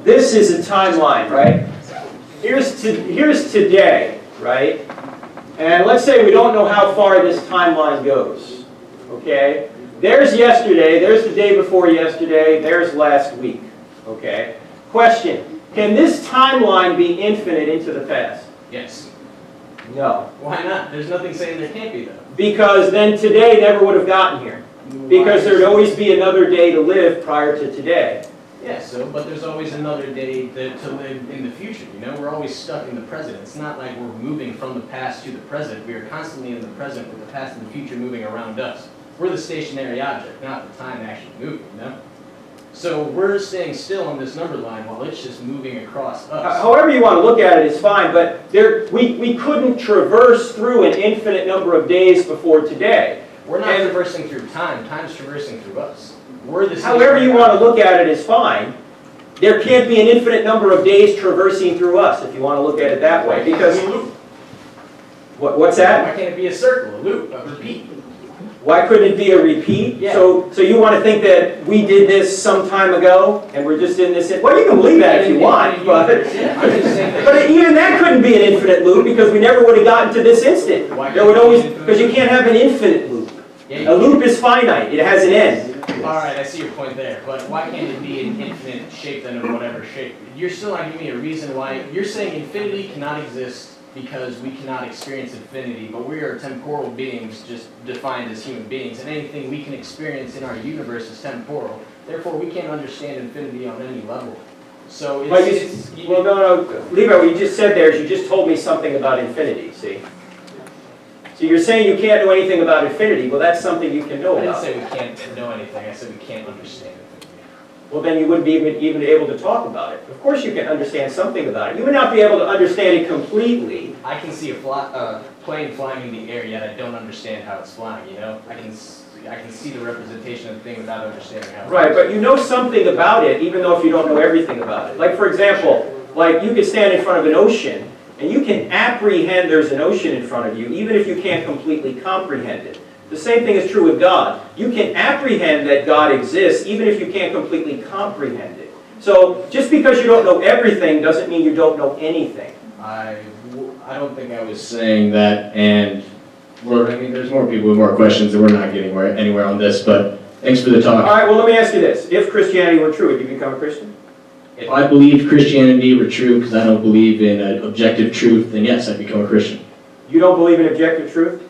this is a timeline, right? Here's today, right? And let's say we don't know how far this timeline goes, okay? There's yesterday, there's the day before yesterday, there's last week, okay? Question, can this timeline be infinite into the past? Yes. No. Why not? There's nothing saying there can't be, though. Because then today never would have gotten here. Because there'd always be another day to live prior to today. Yeah, but there's always another day to live in the future, you know? We're always stuck in the present. It's not like we're moving from the past to the present. We are constantly in the present with the past and the future moving around us. We're the stationary object, not the time actually moving, you know? So we're staying still on this number line while it's just moving across us. However you want to look at it is fine, but we couldn't traverse through an infinite number of days before today. We're not traversing through time. Time's traversing through us. However you want to look at it is fine. There can't be an infinite number of days traversing through us, if you want to look at it that way. Because what's that? Why can't it be a circle, a loop, a repeat? Why couldn't it be a repeat? Yeah. So you want to think that we did this some time ago, and we're just in this? Well, you can believe that if you want, but even that couldn't be an infinite loop because we never would have gotten to this instant. There would always, because you can't have an infinite loop. A loop is finite; it has an end. All right, I see your point there, but why can't it be an infinite shape then, or whatever shape? You're still not giving me a reason why. You're saying infinity cannot exist because we cannot experience infinity, but we are temporal beings just defined as human beings, and anything we can experience in our universe is temporal. Therefore, we can't understand infinity on any level. So well, no, Levi, what you just said there is you just told me something about infinity, see? So you're saying you can't know anything about infinity. Well, that's something you can know about. I didn't say we can't know anything. I said we can't understand infinity. Well, then you wouldn't be even able to talk about it. Of course you can understand something about it. You would not be able to understand it completely. I can see a plane flying in the air, yet I don't understand how it's flying, you know? I can see the representation of the thing without understanding how it Right, works. but you know something about it, even though if you don't know everything about it. Like, for example, like you could stand in front of an ocean, and you can apprehend there's an ocean in front of you, even if you can't completely comprehend it. The same thing is true with God. You can apprehend that God exists, even if you can't completely comprehend it. So, just because you don't know everything doesn't mean you don't know anything. I don't think I was saying that, and there's more people with more questions, and we're not getting anywhere on this, but thanks for the talk. All right, well, let me ask you this. If Christianity were true, would you become a Christian? If I believed Christianity were true, because I don't believe in objective truth, then yes, I'd become a Christian. You don't believe in objective truth?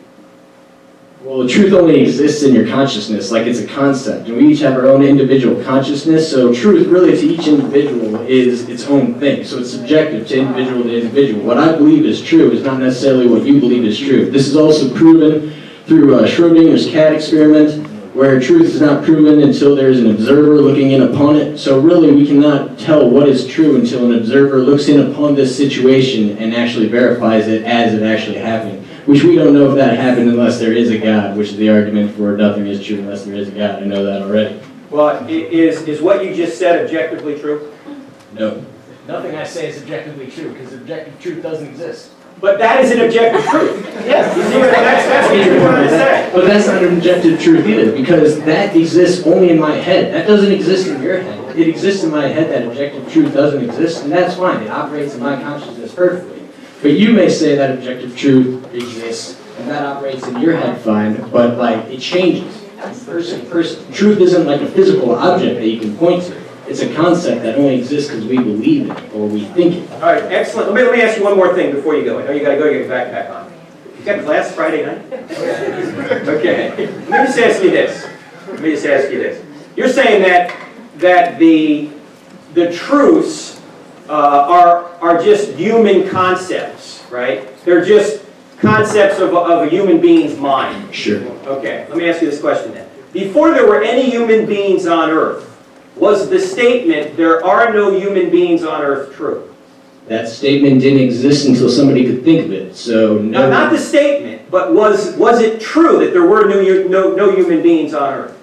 Well, the truth only exists in your consciousness, like it's a concept. And we each have our own individual consciousness, so truth really to each individual is its own thing. So it's subjective to individual. What I believe is true is not necessarily what you believe is true. This is also proven through Schrodinger's cat experiment, where truth is not proven until there's an observer looking in upon it. So really, we cannot tell what is true until an observer looks in upon this situation and actually verifies it as it actually happened. Which we don't know if that happened unless there is a God, which is the argument for nothing is true unless there is a God. I know that already. Well, is what you just said objectively true? No. Nothing I say is objectively true, because objective truth doesn't exist. But that is an objective truth. Yes. You see, that's what you're trying to say. But that's not an objective truth either, because that exists only in my head. That doesn't exist in your head. It exists in my head that objective truth doesn't exist, and that's fine. It operates in my consciousness perfectly. But you may say that objective truth exists, and that operates in your head fine, but like it changes person to person. Truth isn't like a physical object that you can point to. It's a concept that only exists because we believe it or we think it. All right, excellent. Let me ask you one more thing before you go. I know you got to go get your backpack on. You got class Friday night? Okay. Let me just ask you this. You're saying that the truths are just human concepts, right? They're just concepts of a human being's mind. Sure. Okay, let me ask you this question then. Before there were any human beings on earth, was the statement, there are no human beings on earth, true? That statement didn't exist until somebody could think of it, so no. No, not the statement, but was it true that there were no human beings on earth?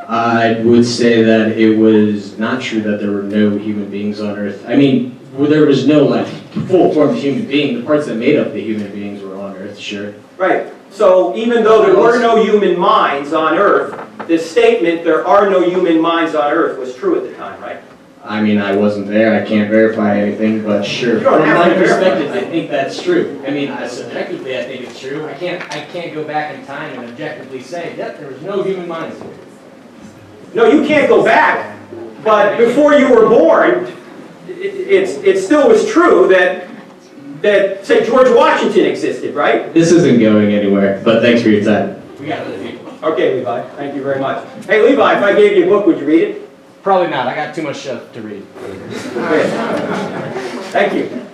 I would say that it was not true that there were no human beings on earth. I mean, there was no like full-formed human being. The parts that made up the human beings were on earth, sure. Right. So even though there were no human minds on earth, the statement, there are no human minds on earth, was true at the time, right? I mean, I wasn't there, I can't verify anything, but sure. You don't From have my to verify. perspective, I think that's true. I mean, subjectively, I think it's true. I can't go back in time and objectively say, yep, there was no human minds here. No, you can't go back, but before you were born, it still was true that, say, George Washington existed, right? This isn't going anywhere, but thanks for your time. We got other people. Okay, Levi, thank you very much. Hey, Levi, if I gave you a book, would you read it? Probably not. I got too much stuff to read. Okay. Thank you.